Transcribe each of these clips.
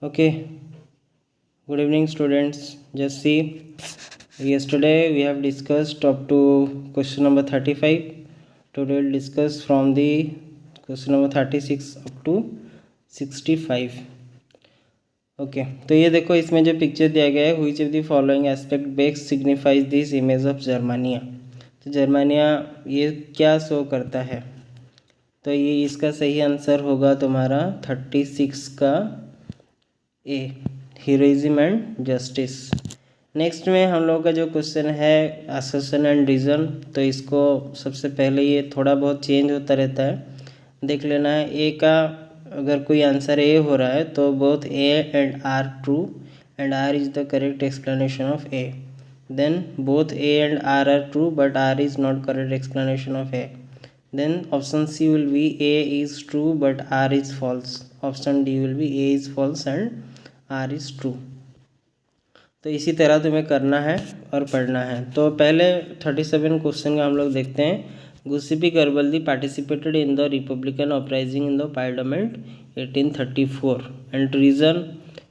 Okay, good evening, students. Just see, yesterday we have discussed up to question number 35. Today we'll discuss from the question number 36 up to 65. Okay तो ये देखो, इसमें जो picture दिया गया है, which of the following aspect best signifies this image of Germania. तो Germania ये क्या शो करता है? तो ये इसका सही आंसर होगा तुम्हारा 36 का ए, हीरोइज्म एंड जस्टिस। नेक्स्ट में हम लोग का जो क्वेश्चन है असर्शन एंड रीज़न, तो इसको सबसे पहले ये थोड़ा बहुत चेंज होता रहता है, देख लेना है। ए का अगर कोई आंसर ए हो रहा है तो both A and R true and R is the correct explanation of A. Then both A and R true but R is not correct explanation of A. Then option C will be A is true but R is false. Option D will be A is false and R is true. तो इसी तरह तुम्हें करना है और पढ़ना है। तो पहले 37 क्वेश्चन का हम लोग देखते हैं। Giuseppe Garibaldi participated in the republican uprising in the parliament 1834 and reason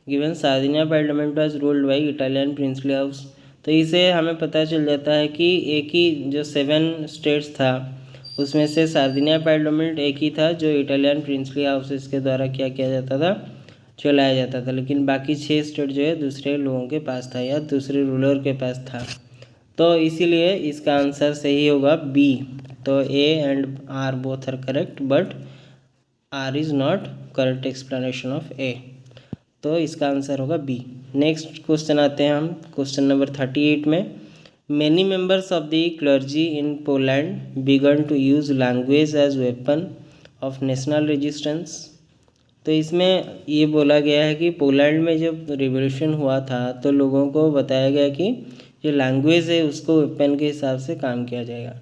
given Sardinia parliament was ruled by Italian princely house. तो इसे हमें पता चल जाता है कि एक ही जो 7 स्टेट्स था उसमें से सार्डिनिया पार्लियामेंट एक ही था जो इटालियन प्रिंसली हाउसेस के द्वारा क्या किया जाता था, चलाया जाता था। लेकिन बाकी 6 स्टेट जो है दूसरे लोगों के पास था या दूसरे रूलर के पास था। तो इसीलिए इसका आंसर सही होगा बी। तो A and R both are correct but R is not correct explanation of A. तो इसका आंसर होगा बी। नेक्स्ट क्वेश्चन आते हैं हम क्वेश्चन नंबर 38 में। Many members of the clergy in Poland began to use language as weapon of national resistance। तो इसमें ये बोला गया है कि पोलैंड में जब रिवॉल्यूशन हुआ था तो लोगों को बताया गया कि जो लैंग्वेज है उसको वेपन के हिसाब से काम किया जाएगा।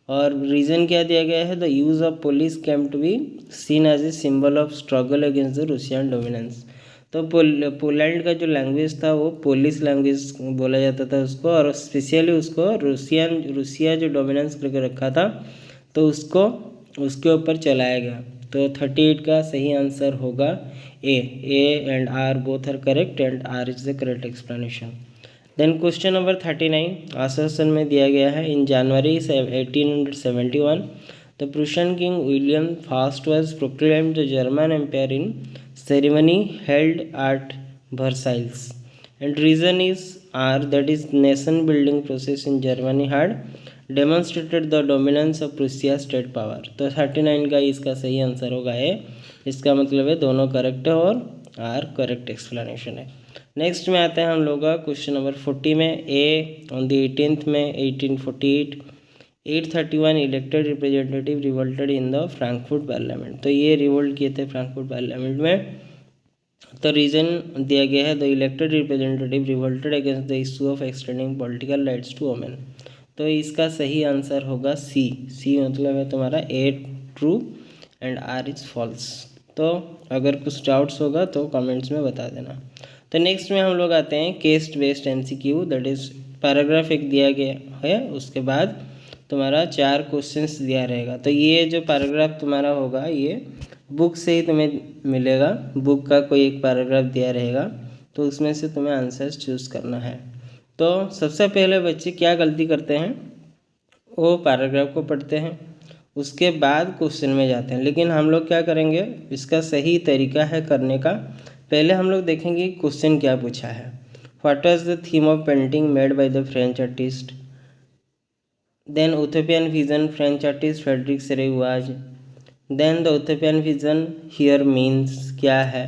और रीज़न क्या दिया गया है, the use of Polish came to be seen as a symbol of struggle against the Russian dominance. तो पोलैंड का जो लैंग्वेज था वो पोलिश लैंग्वेज बोला जाता था उसको, और स्पेशली उसको रूसिया जो डोमिनेंस करके रखा था तो उसको उसके ऊपर चलाया गया। तो 38 का सही आंसर होगा A and R both are correct and R is the correct explanation. Then question number 39 assertion में दिया गया है, in January 1871 the Prussian king William first was proclaimed the German Empire in ceremony held at Versailles and reason is R, that is nation building process in Germany had demonstrated the dominance of Prussia state power। तो 39 का इसका सही answer होगा ए। इसका मतलब है दोनों correct है और आर करेक्ट एक्सप्लेनेशन है। नेक्स्ट में आते हैं हम लोग का क्वेश्चन नंबर 40 में। ए ऑन द 18th में 1848 831 elected representative revolted in the Frankfurt parliament. तो ये रिवोल्ट किए थे फ्रैंकफर्ट पार्लियामेंट में। तो रीज़न दिया गया है, the elected representative revolted against the issue of extending political rights to women. तो इसका सही आंसर होगा सी। सी मतलब है तुम्हारा A true and R is false. तो अगर कुछ डाउट्स होगा तो कमेंट्स में बता देना। तो नेक्स्ट में हम लोग आते हैं case based MCQ, that is paragraph एक दिया गया है, उसके बाद तुम्हारा 4 क्वेश्चंस दिया रहेगा। तो ये जो पैराग्राफ तुम्हारा होगा ये बुक से ही तुम्हें मिलेगा, बुक का कोई एक पैराग्राफ दिया रहेगा तो उसमें से तुम्हें आंसर्स चूज़ करना है। तो सबसे पहले बच्चे क्या गलती करते हैं, वो पैराग्राफ को पढ़ते हैं उसके बाद क्वेश्चन में जाते हैं। लेकिन हम लोग क्या करेंगे, इसका सही तरीका है करने का। पहले हम लोग देखेंगे क्वेश्चन क्या पूछा है। What was the theme of painting made by the French artist. Then utopian vision French artist Frederic Sorrieu. Then the utopian vision here means क्या है।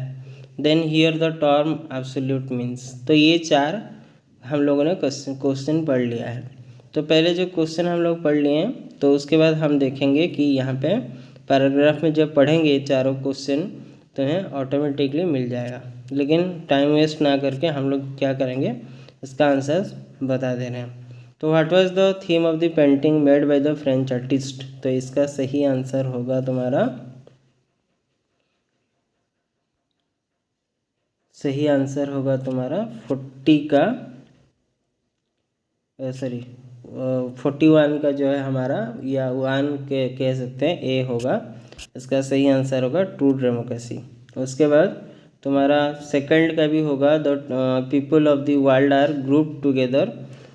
Then here the term absolute means. तो ये 4 हम लोगों ने क्वेश्चन पढ़ लिया है। तो पहले जो क्वेश्चन हम लोग पढ़ लिए हैं तो उसके बाद हम देखेंगे कि यहाँ पे पैराग्राफ में जब पढ़ेंगे चारों क्वेश्चन तो हमें ऑटोमेटिकली मिल जाएगा। लेकिन टाइम वेस्ट ना करके हम लोग क्या करेंगे, इसका आंसर बता दे रहे हैं। तो what was the theme of the painting made by the French artist. तो इसका सही आंसर होगा तुम्हारा, सही आंसर होगा तुम्हारा 40 का 41 का जो है हमारा, या 1 के कह सकते हैं, ए होगा। इसका सही आंसर होगा ट्रू डेमोक्रेसी। उसके बाद तुम्हारा सेकंड का भी होगा, the people of the world are group together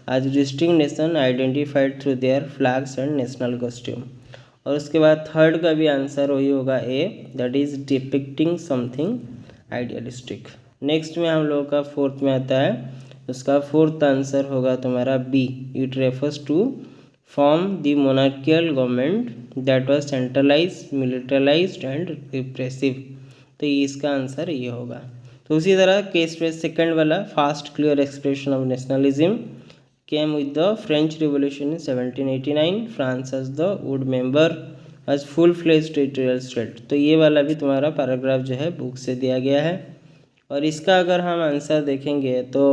as distinct nation identified through their flags and national costume. और उसके बाद थर्ड का भी आंसर वही होगा A, that is depicting something idealistic. Next में हम लोगों का फोर्थ में आता है, उसका फोर्थ आंसर होगा तुम्हारा B, it refers to form the monarchical government that was centralise, militarised and repressive. तो ये इसका आंसर ये होगा। तो उसी तरह केस पे सेकंड वाला, fast clear expression of nationalism came with the French Revolution in 1789, France as the would member as full-fledged territorial state। तो ये वाला भी तुम्हारा पैराग्राफ जो है बुक से दिया गया है। और इसका अगर हम आंसर देखेंगे तो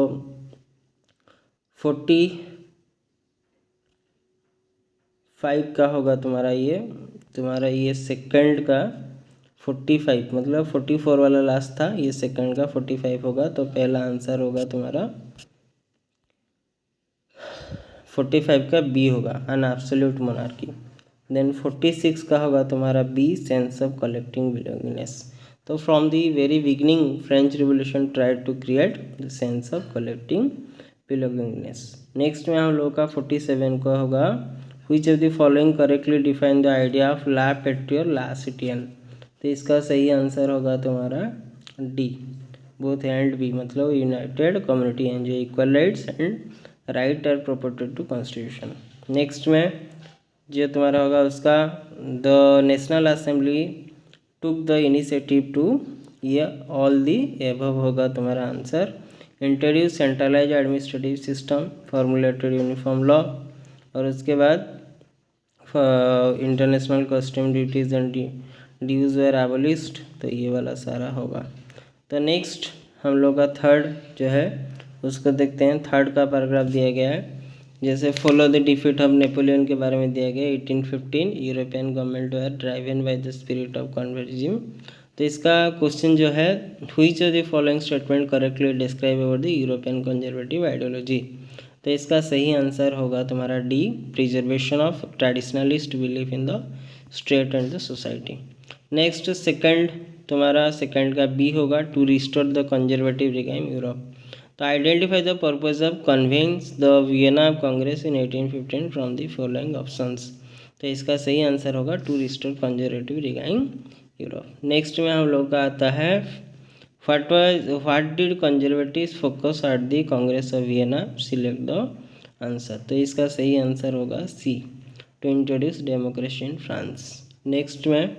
45 का होगा तुम्हारा ये सेकंड का 45, मतलब 44 वाला लास्ट था, ये सेकंड का 45 होगा। तो पहला आंसर होगा तुम्हारा 45 का बी होगा, एन एब्सोल्यूट मोनार्की। देन 46 का होगा तुम्हारा B, sense of collecting belongingness. तो from the very beginning French revolution tried to create the sense of collecting belongingness. Next में हम लोग का 47 का होगा, which of the following correctly define the idea of la patrie la citoyen. तो इसका सही आंसर होगा तुम्हारा D, both A and B, मतलब united community enjoy equal rights and right are purported to constitution. Next में जो तुम्हारा होगा उसका, the National Assembly took the initiative to, ये ऑल दी एबव होगा तुम्हारा answer. Introduce centralise administrative system, formulated uniform law, और उसके बाद international custom duties and dues were abolished. तो ये वाला सारा होगा। तो नेक्स्ट हम लोग का थर्ड जो है उसको देखते हैं। थर्ड का पैराग्राफ दिया गया है, जैसे follow the defeat of Napoleon के बारे में दिया गया। 1815 European government were driven by the spirit of conservatism. तो इसका क्वेश्चन जो है, which of the following statement correctly describe about the European conservative ideology. तो इसका सही आंसर होगा तुम्हारा D, preservation of traditionalist belief in the state and the society. Next second तुम्हारा सेकंड का बी होगा, to restore the conservative रिगाइम Europe. तो identify the purpose of convenes the Vienna congress in 1815 from the following options. तो इसका सही answer होगा to restore conservative regime Europe. Next में हम लोग का आता है, what did conservatives focus at the congress of Vienna, select the answer. तो इसका सही आंसर होगा C, to introduce democracy in France. Next में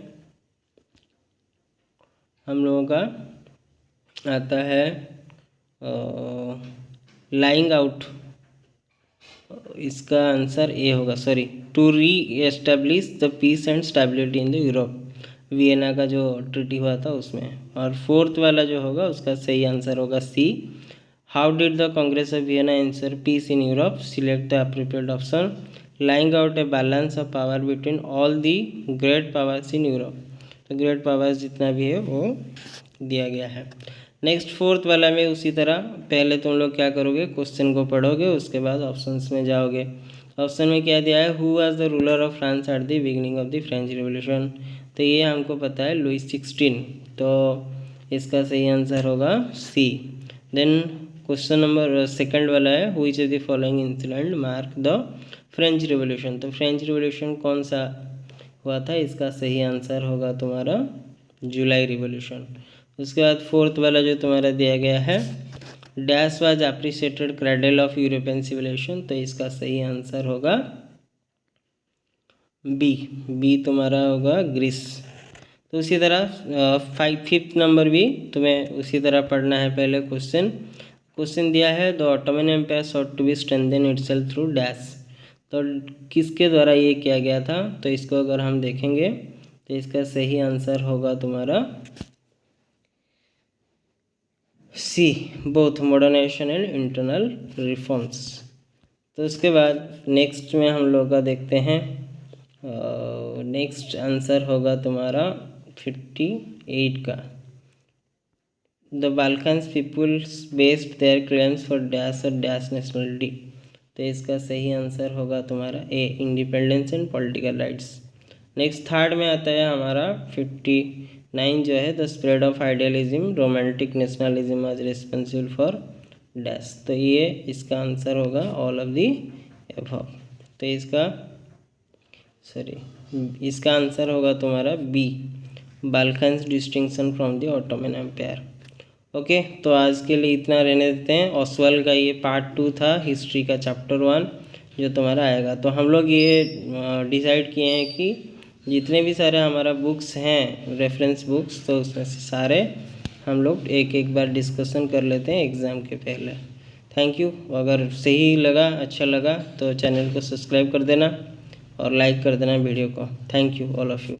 हम लोगों का आता है लाइंग आउट, इसका आंसर ए होगा, sorry, to reestablish the peace and stability in the Europe, Vienna का जो ट्रीटी हुआ था उसमें। और फोर्थ वाला जो होगा उसका सही आंसर होगा C, how did the congress of Vienna ensure peace in Europe, select the appropriate option. Laying out a balance of power between all the great powers in Europe. तो ग्रेट पावर्स जितना भी है वो दिया गया है। Next fourth वाला में उसी तरह पहले तुम लोग क्या करोगे, क्वेश्चन को पढ़ोगे, उसके बाद ऑप्शंस में जाओगे। ऑप्शन में क्या दिया है, who was the ruler of France at the beginning of the French revolution. तो ये हमको पता है लुई 16, तो इसका सही आंसर होगा सी। देन क्वेश्चन नंबर सेकंड वाला है, which of the following incident mark the French revolution. तो फ्रेंच रिवॉल्यूशन कौन सा हुआ था, इसका सही आंसर होगा तुम्हारा जुलाई रिवॉल्यूशन। उसके बाद फोर्थ वाला जो तुम्हारा दिया गया है, dash was appreciated cradle of European civilisation. तो इसका सही आंसर होगा बी तुम्हारा होगा ग्रीस। तो उसी तरह फिफ्थ नंबर भी तुम्हें उसी तरह पढ़ना है। पहले क्वेश्चन दिया है, the Ottoman Empire sought to be strengthen itself through dash. तो किसके द्वारा ये किया गया था, तो इसको अगर हम देखेंगे तो इसका सही आंसर होगा तुम्हारा C, both modernisation and internal reforms. तो उसके बाद नेक्स्ट में हम लोग का देखते हैं, नेक्स्ट आंसर होगा तुम्हारा 58 का, the Balkans peoples based their claims for dash और डैश नेशनलिटी। तो इसका सही आंसर होगा तुम्हारा A, independence and political rights. Next third में आता है हमारा 59 9 जो है the spread of idealism romantic nationalism as responsible for dash. तो ये इसका आंसर होगा ऑल ऑफ दी अबव। तो इसका आंसर होगा तुम्हारा B, Balkans distinction from the Ottoman Empire. Okay, तो आज के लिए इतना रहने देते हैं। ऑसवेल का ये पार्ट 2 था हिस्ट्री का चैप्टर 1 जो तुम्हारा आएगा। तो हम लोग ये डिसाइड किए हैं कि जितने भी सारे हमारा बुक्स हैं रेफरेंस बुक्स, तो उसमें से सारे हम लोग एक एक बार डिस्कशन कर लेते हैं एग्ज़ाम के पहले। Thank you. अगर सही लगा, अच्छा लगा तो चैनल को सब्सक्राइब कर देना और लाइक कर देना वीडियो को। Thank you all of you.